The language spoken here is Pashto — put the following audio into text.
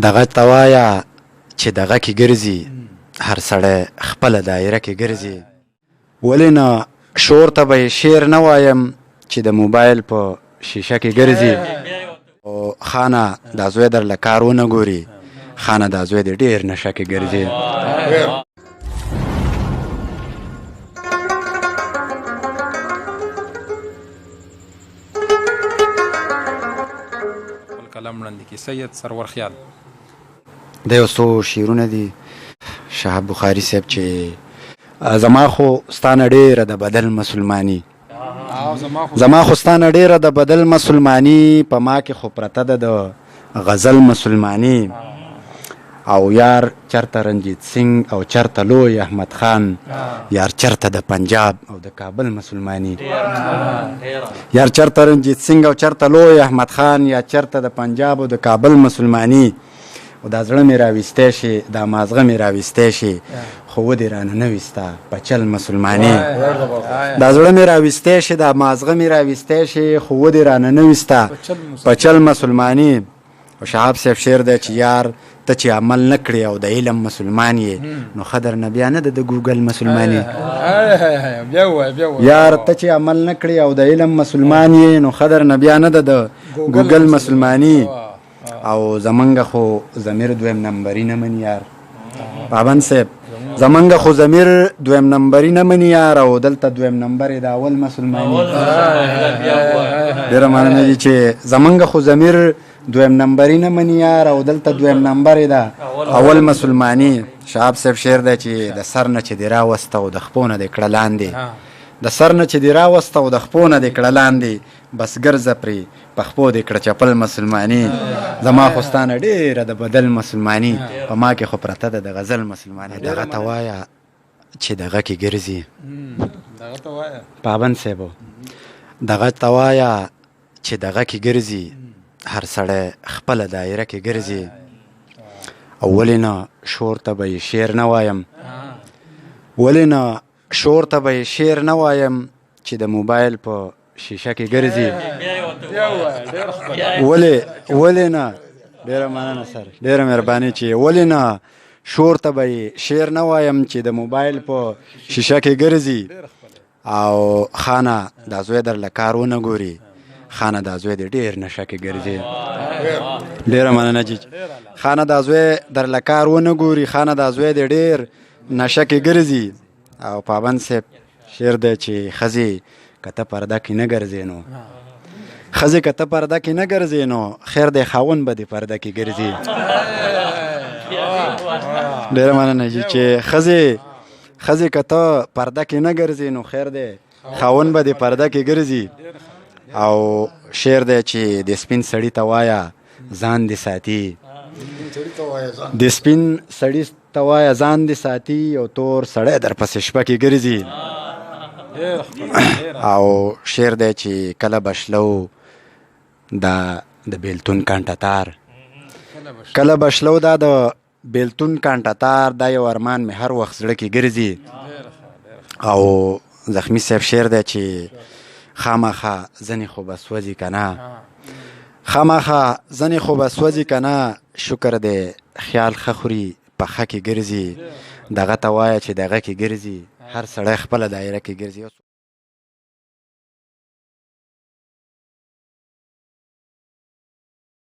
دغه ته وایه چې دغه کې ګرځي، هر سړی خپله دایره کې ګرځي. ولې نه شور ته به یې شعر نه وایم چې د موبایل په شیشه کې ګرځي. او خانه دا زوی در له کار ونه ګوري، خانه دا زوی د ډېر نشه کې ګرځي. کلام وړاندې کړي سید سرور خیال. د یو څو شعرونه دي شهاب بخاري صاحب چې زما خو ستانه ډېره د بدل مسلماني، زما خو ستانه ډېره د بدل مسلماني، په ما کې خو پرته ده د غزل مسلماني. او یار چرته رنجیت سنگ او چرته لوی احمد خان، یار چرته د پنجاب او د کابل مسلماني. یار چرته رنجیت سنگ او چرته لوی احمد خان، یا چرته د پنجاب او د کابل مسلماني. او دا زړه مې راویستی شي، دا مازغه مې راویستی شي، خو ودې رانه نه ویسته په چل مسلماني. دا زړه مې راویستی شي، دا مازغه مې راویستی شي، خو ودې رانه نه ویسته په چل مسلماني. او شهاب صاحب شعر دی چې یار ته چې عمل نه کړې او د علم مسلمان یې، نو خدر نه بیا نه د ګوګل مسلماني. یار ته چې عمل نه کړې او د علم مسلمان یې، نو خدر نه بیا نه د ګوګل مسلماني. او زمونږ خو ضمیر دویم نمبري نه مني یار پابند صاحب، زمونږ خو ضمیر دویم نمبري نه مني یار، او دلته دویم نمبر یې د اول مسلماني. ډېره مننه دي چې زمونږ خو ضمیر دویم نمبري نه مني یار، او دلته دویم نمبر یې د اول مسلماني. شهاب صاحب شعر دی چې د سر نه چې دې راوسته او د خپو نه دې کړه لاندې، د سر نه چې دې راوسته او د خپو نه دې کړه لاندې، بس ګرځه پرې په خپو دې کړه چپل مسلماني. زما خو ستانه ډېره د بدل مسلماني، په ما کې خو پرته ده د غزل مسلماني. دغه ته وایه چې دغه کې ګرځي، پابند صاحب دغه ته وایه چې دغه کې ګرځي، هر سړی خپله دایره کې ګرځي. او ولې نه شور ته به یې شعر نه وایم، ولې نه شور ته به یې شعر نه وایم چې د موبایل په شیشه کې ګرځي. ولې نه ډېره مننه سر، ډېره مهرباني چې ولې نه شور ته به یې شعر نه وایم چې د موبایل په شیشه کې ګرځي. او خانه دا زوی در له کار ونه ګوري، خانه دا زوی د ډېر نشه کې ګرځي. ډېره مننه جی خانه دا زوی در له کار ونه ګوري، خانه دا زوی د ډېر نشه کې ګرځي. او پابند صاحب شعر دی چې ښځې که ته پرده کې نه ګرځې نو، ښځې که ته پرده کې نه ګرځې نو، خیر دی خاوند به دې پرده کې ګرځي. ډېره مننه جی چې ښځې که ته پرده کې نه ګرځې نو، خیر دی خاوند به دې پرده کې ګرځي. او شعر دی چې د سپین سړي ته وایه ځان دې ساتي، د سپین سړي ته وایه ځان دې ساتي، او تور سړی در پسې شپه کې ګرځي. او شعر دی چې کله بشلو دا د بیلتون کانټه تار، کله بشلو دا د بیلتون کانټه تار، دا یو ارمان مې هر وخت زړه کې ګرځي. او زخمی صاحب شعر دی چې خامخا ځنې خو به سوځي که نه، خامخا ځنې خو به سوځي که نه، شکر دی خیال ښه خوري پخه کې ګرځي. دغه ته وایه چې دغه کې ګرځي، هر سړی خپله دایره کې ګرځي.